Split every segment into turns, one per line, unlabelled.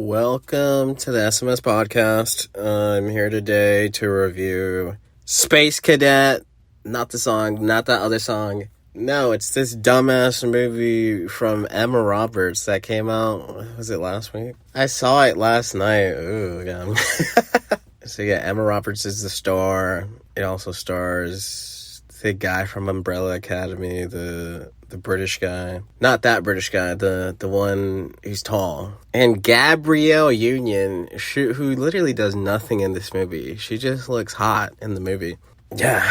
Welcome to the SMS podcast. I'm here today to review Space Cadet. Not the song, not that other song. No, it's this dumbass movie from Emma Roberts that came out, was it last week? I saw it last night. Ooh, yeah. So yeah, Emma Roberts is the star. It also stars the guy from Umbrella Academy, the British guy. Not that British guy, the one who's tall. And Gabrielle Union, who literally does nothing in this movie. She just looks hot in the movie. Yeah.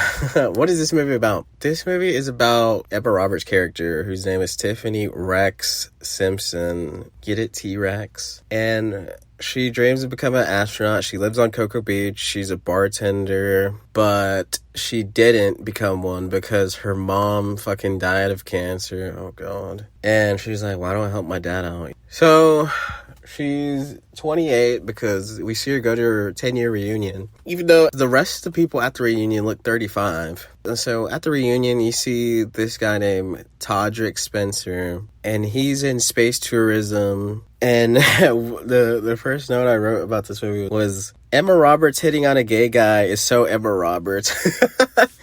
What is this movie about? This movie is about Emma Roberts' character, whose name is Tiffany Rex Simpson. Get it, T-Rex? And she dreams of becoming an astronaut. She lives on Cocoa Beach. She's a bartender, but she didn't become one because her mom fucking died of cancer. Oh, God. And she's like, why don't I help my dad out? So she's 28 because we see her go to her 10-year reunion, even though the rest of the people at the reunion look 35. And so at the reunion, you see this guy named Todrick Spencer, and he's in space tourism. And the first note I wrote about this movie was, Emma Roberts hitting on a gay guy is so Emma Roberts.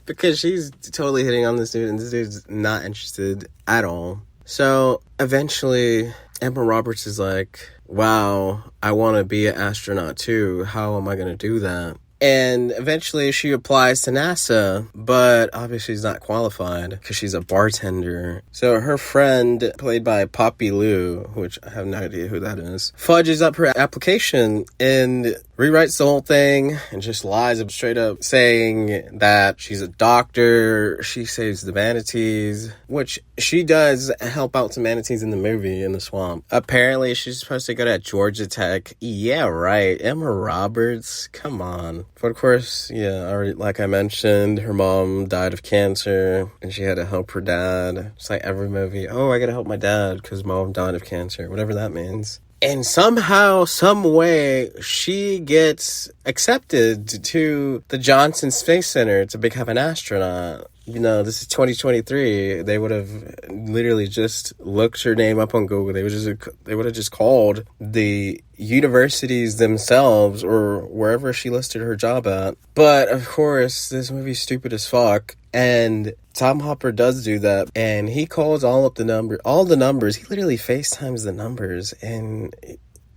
Because she's totally hitting on this dude, and this dude's not interested at all. So eventually, Emma Roberts is like, wow, I want to be an astronaut too. How am I going to do that? And eventually she applies to NASA, but obviously she's not qualified because she's a bartender. So her friend, played by Poppy Lou, which I have no idea who that is, fudges up her application and rewrites the whole thing and just lies straight up, saying that she's a doctor, she saves the manatees, which she does help out some manatees in the movie in the swamp. Apparently she's supposed to go to Georgia Tech. Yeah, right. Emma Roberts, come on. But of course, yeah, already, like I mentioned, her mom died of cancer and she had to help her dad. It's like every movie, oh, I gotta help my dad because mom died of cancer, whatever that means. And somehow, some way, she gets accepted to the Johnson Space Center to become an astronaut. You know, this is 2023. They would have literally just looked her name up on Google. They would have just called the universities themselves or wherever she listed her job at. But of course, this movie's stupid as fuck. And Tom Hopper does do that, and he calls all the numbers. He literally FaceTimes the numbers, and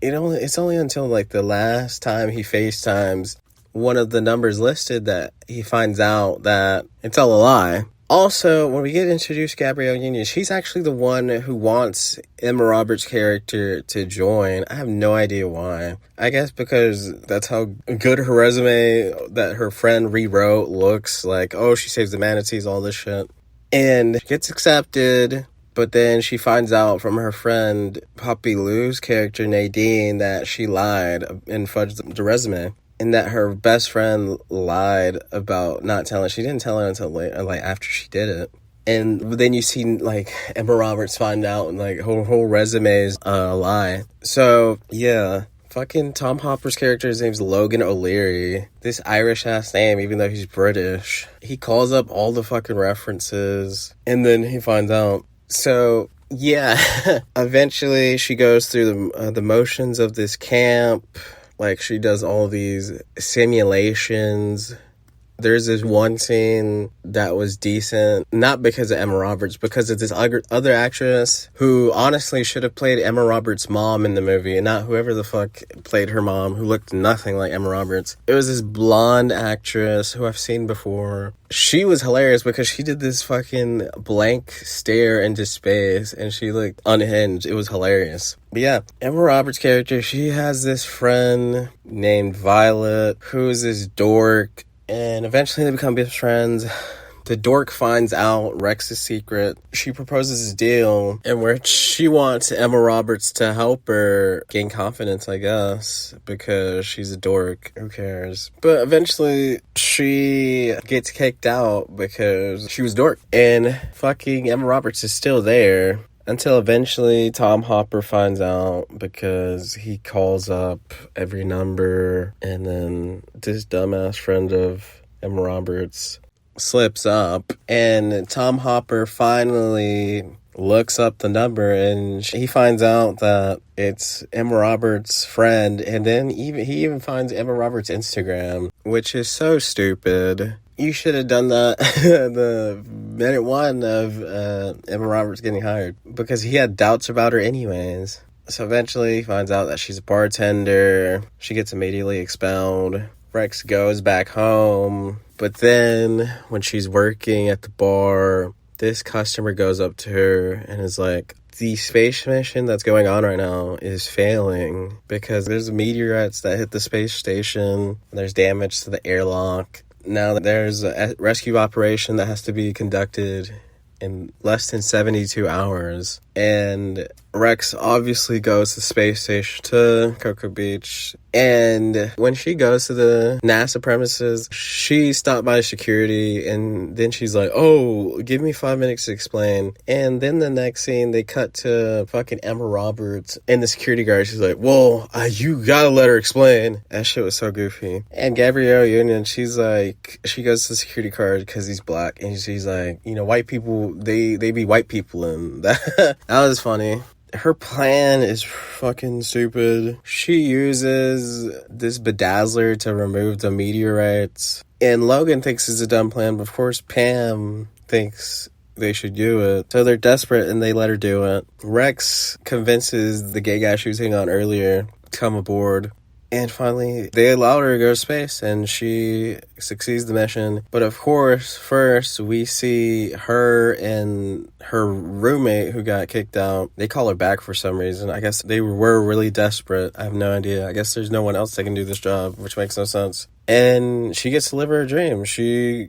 it's only until like the last time he FaceTimes one of the numbers listed that he finds out that it's all a lie. Also, when we get introduced to Gabrielle Union, she's actually the one who wants Emma Roberts' character to join. I have no idea why. I guess because that's how good her resume that her friend rewrote looks. Like, oh, she saves the manatees, all this shit. And gets accepted, but then she finds out from her friend Poppy Lou's character, Nadine, that she lied and fudged the resume. And that her best friend lied about not telling. She didn't tell her until later, like after she did it. And then you see like Emma Roberts find out and like her whole resume is a lie. So yeah, fucking Tom Hopper's character's name's Logan O'Leary. This Irish ass name, even though he's British. He calls up all the fucking references and then he finds out. So yeah, eventually she goes through the motions of this camp. Like, she does all these simulations. There's this one scene that was decent, not because of Emma Roberts, because of this other actress who honestly should have played Emma Roberts' mom in the movie, and not whoever the fuck played her mom, who looked nothing like Emma Roberts. It was this blonde actress who I've seen before. She was hilarious because she did this fucking blank stare into space, and she looked unhinged. It was hilarious. But yeah, Emma Roberts' character, she has this friend named Violet, who's this dork, and eventually they become best friends. The dork finds out Rex's secret. She proposes this deal in which she wants Emma Roberts to help her gain confidence, I guess, because she's a dork. Who cares? But eventually she gets kicked out because she was dork. And fucking Emma Roberts is still there. Until eventually Tom Hopper finds out because he calls up every number, and then this dumbass friend of Emma Roberts slips up, and Tom Hopper finally looks up the number, and he finds out that it's Emma Roberts' friend, and then he even finds Emma Roberts' Instagram, which is so stupid. You should have done that the minute one of Emma Roberts getting hired, because he had doubts about her anyways. So eventually he finds out that she's a bartender. She gets immediately expelled. Rex goes back home, but then when she's working at the bar, this customer goes up to her and is like, the space mission that's going on right now is failing because there's meteorites that hit the space station, and there's damage to the airlock. Now there's a rescue operation that has to be conducted in less than 72 hours. And Rex obviously goes to the space station, to Cocoa Beach. And when she goes to the NASA premises, she's stopped by security, and then she's like, oh, give me 5 minutes to explain. And then the next scene, they cut to fucking Emma Roberts, and the security guard, she's like, whoa, you gotta let her explain. That shit was so goofy. And Gabrielle Union, she's like, she goes to the security guard because he's black, and she's like, you know, white people, they be white people, and that was funny. Her plan is fucking stupid. She uses this bedazzler to remove the meteorites. And Logan thinks it's a dumb plan, but of course Pam thinks they should do it. So they're desperate and they let her do it. Rex convinces the gay guy she was hitting on earlier to come aboard. And finally, they allow her to go to space, and she succeeds the mission. But of course, first, we see her and her roommate who got kicked out. They call her back for some reason. I guess they were really desperate. I have no idea. I guess there's no one else that can do this job, which makes no sense. And she gets to live her dream.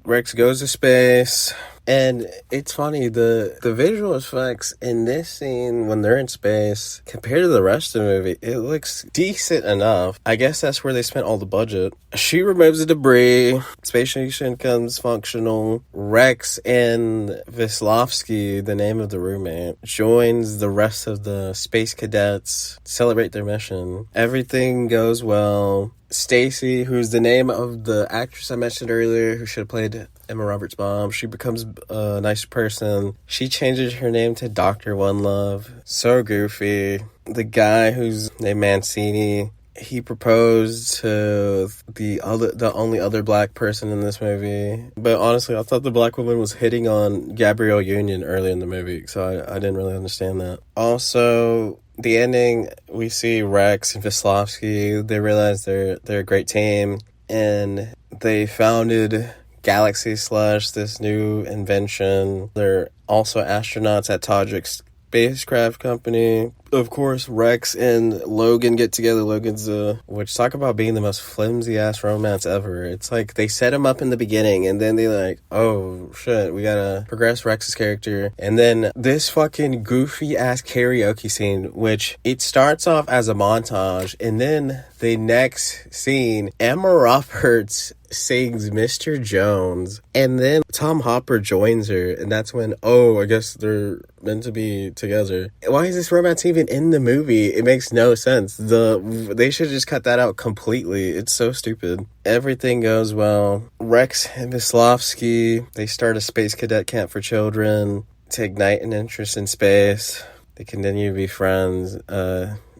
Rex goes to space. And it's funny, the visual effects in this scene when they're in space, compared to the rest of the movie, it looks decent enough. I guess that's where they spent all the budget. She removes the debris. Space station becomes functional. Rex and Veslovsky, the name of the roommate, joins the rest of the space cadets to celebrate their mission. Everything goes well. Stacy, who's the name of the actress I mentioned earlier, who should have played Emma Roberts' mom, she becomes a nice person. She changes her name to Dr. One Love. So goofy. The guy who's named Mancini, he proposed to the only other black person in this movie. But honestly, I thought the black woman was hitting on Gabrielle Union early in the movie, so I didn't really understand that. Also, the ending, we see Rex and Veslovsky. They realize they're a great team, and they founded Galaxy Slash, this new invention. They're also astronauts at Todrick's spacecraft company. Of course, Rex and Logan get together. Logan's which, talk about being the most flimsy ass romance ever. It's like they set him up in the beginning, and then they like, oh shit, we gotta progress Rex's character. And then this fucking goofy ass karaoke scene, which it starts off as a montage, and then the next scene, Emma Roberts sings Mr. Jones, and then Tom Hopper joins her, and that's when, oh, I guess they're meant to be together. Why is this romance even in the movie? It makes no sense. They should just cut that out completely. It's so stupid. Everything goes well. Rex and Veslovsky, they start a space cadet camp for children to ignite an interest in space. They continue to be friends.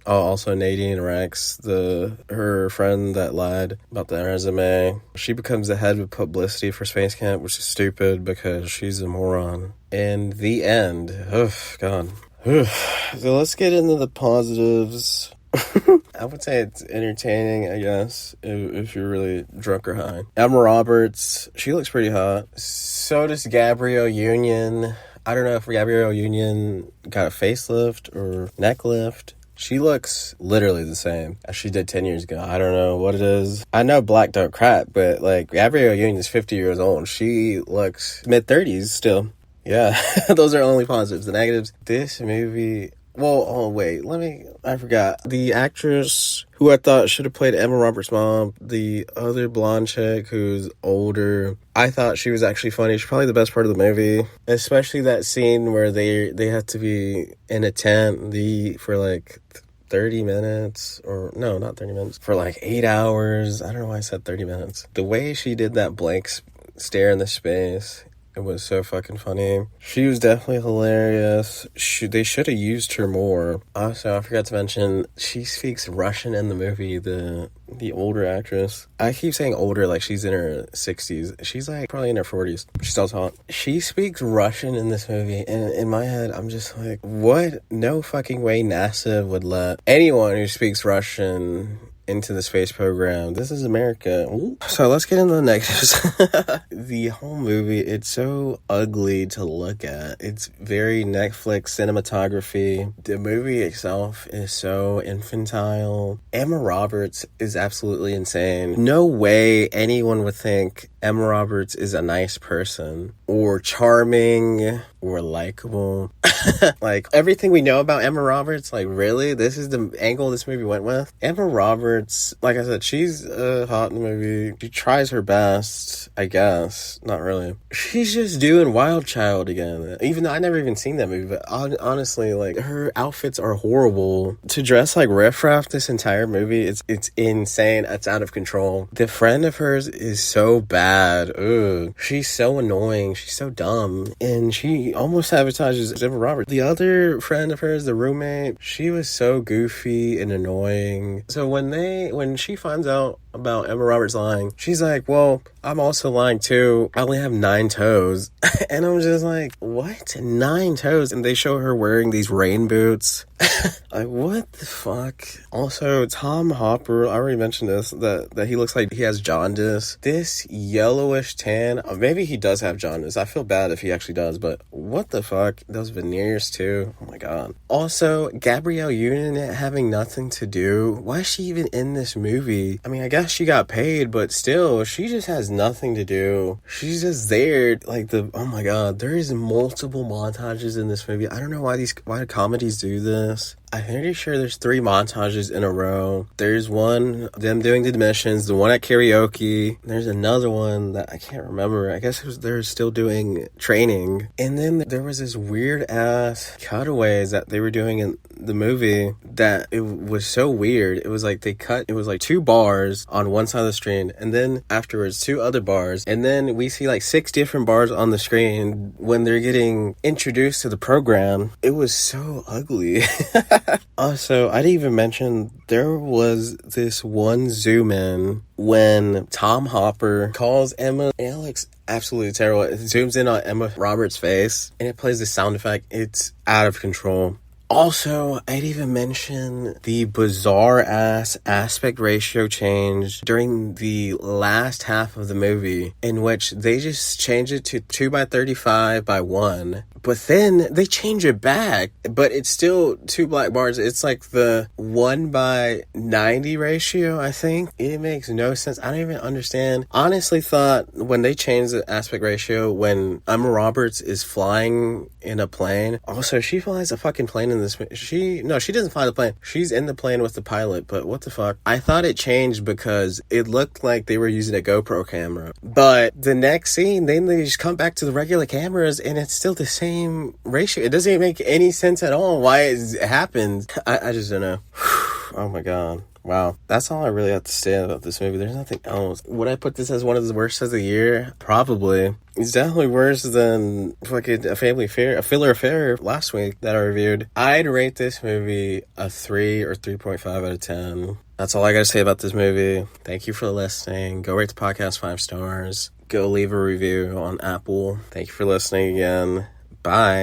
Also Nadine Rex, her friend that lied about the resume. She becomes the head of publicity for Space Camp, which is stupid because she's a moron. And the end. Oh, God. So let's get into the positives. I would say it's entertaining, I guess, if you're really drunk or high. Emma Roberts, she looks pretty hot. So does Gabrielle Union. I don't know if Gabrielle Union got a facelift or neck lift. She looks literally the same as she did 10 years ago. I don't know what it is. I know black don't crack, but like Gabrielle Union is 50 years old. She looks mid-30s still. Yeah, those are only positives. The negatives, this movie... Well, oh wait, I forgot. The actress who I thought should have played Emma Roberts' mom, the other blonde chick who's older, I thought she was actually funny. She's probably the best part of the movie. Especially that scene where they have to be in a tent for like 30 minutes, or no, not 30 minutes, for like 8 hours. I don't know why I said 30 minutes. The way she did that blank stare in the space, It was so fucking funny. She was definitely hilarious. They should have used her more. Also, I forgot to mention, she speaks Russian in the movie, the older actress. I keep saying older like she's in her 60s. She's like probably in her 40s. She's still hot. She speaks Russian in this movie, and in my head, I'm just like, what? No fucking way NASA would let anyone who speaks Russian into the space program. This is America. Ooh. So let's get into the negatives. The whole movie, it's so ugly to look at. It's very Netflix cinematography. The movie itself is so infantile. Emma Roberts is absolutely insane. No way anyone would think Emma Roberts is a nice person or charming or likable. Like, everything we know about Emma Roberts, like, really? This is the angle this movie went with? Emma Roberts, like I said, she's hot in the movie. She tries her best, I guess. Not really. She's just doing Wild Child again. Even though I never even seen that movie, but honestly, like, her outfits are horrible. To dress like Riff Raff this entire movie, it's insane. It's out of control. The friend of hers is so bad. Ugh. She's so annoying. She's so dumb. And she almost sabotages Emma Roberts. The other friend of hers, the roommate, she was so goofy and annoying. So when she finds out about Emma Roberts lying, she's like, well, I'm also lying too. I only have 9 toes. And I'm just like, what? 9 toes? And they show her wearing these rain boots. Like, what the fuck? Also, Tom Hopper, I already mentioned this, that he looks like he has jaundice. This yellowish tan, maybe he does have jaundice. I feel bad if he actually does, but what the fuck? Those veneers too. Oh my god. Also, Gabrielle Union having nothing to do. Why is she even in this movie? I mean, I guess she got paid, but still, she just has nothing to do. She's just there. Like, oh my god, there is multiple montages in this movie. I don't know why comedies do this. I'm pretty sure there's 3 montages in a row. There's one, them doing the missions, the one at karaoke. There's another one that I can't remember. I guess they're still doing training. And then there was this weird ass cutaways that they were doing in the movie that it was so weird. It was like it was like 2 bars on one side of the screen, and then afterwards 2 other bars, and then we see like 6 different bars on the screen when they're getting introduced to the program. It was so ugly. Also, I didn't even mention there was this one zoom in when Tom Hopper calls Emma, and it looks absolutely terrible. It zooms in on Emma Roberts' face and it plays the sound effect. It's out of control. Also, I'd even mention the bizarre-ass aspect ratio change during the last half of the movie, in which they just change it to 2:35:1, but then they change it back, but it's still 2 black bars. It's like the 1:90 ratio, I think. It makes no sense. I don't even understand. Honestly thought when they changed the aspect ratio, when Emma Roberts is flying in a plane, also, she flies a fucking plane in this. She doesn't fly the plane. She's in the plane with the pilot, but what the fuck? I thought it changed because it looked like they were using a GoPro camera. But the next scene, then they just come back to the regular cameras and it's still the same ratio. It doesn't make any sense at all why it happens. I just don't know. Oh my god. Wow, that's all I really have to say about this movie. There's nothing else. Would I put this as one of the worst of the year? Probably. It's definitely worse than fucking a filler affair last week that I reviewed. I'd rate this movie a 3 or 3.5 out of 10. That's all I gotta say about this movie. Thank you for listening. Go rate the podcast 5 stars. Go leave a review on Apple. Thank you for listening again. Bye.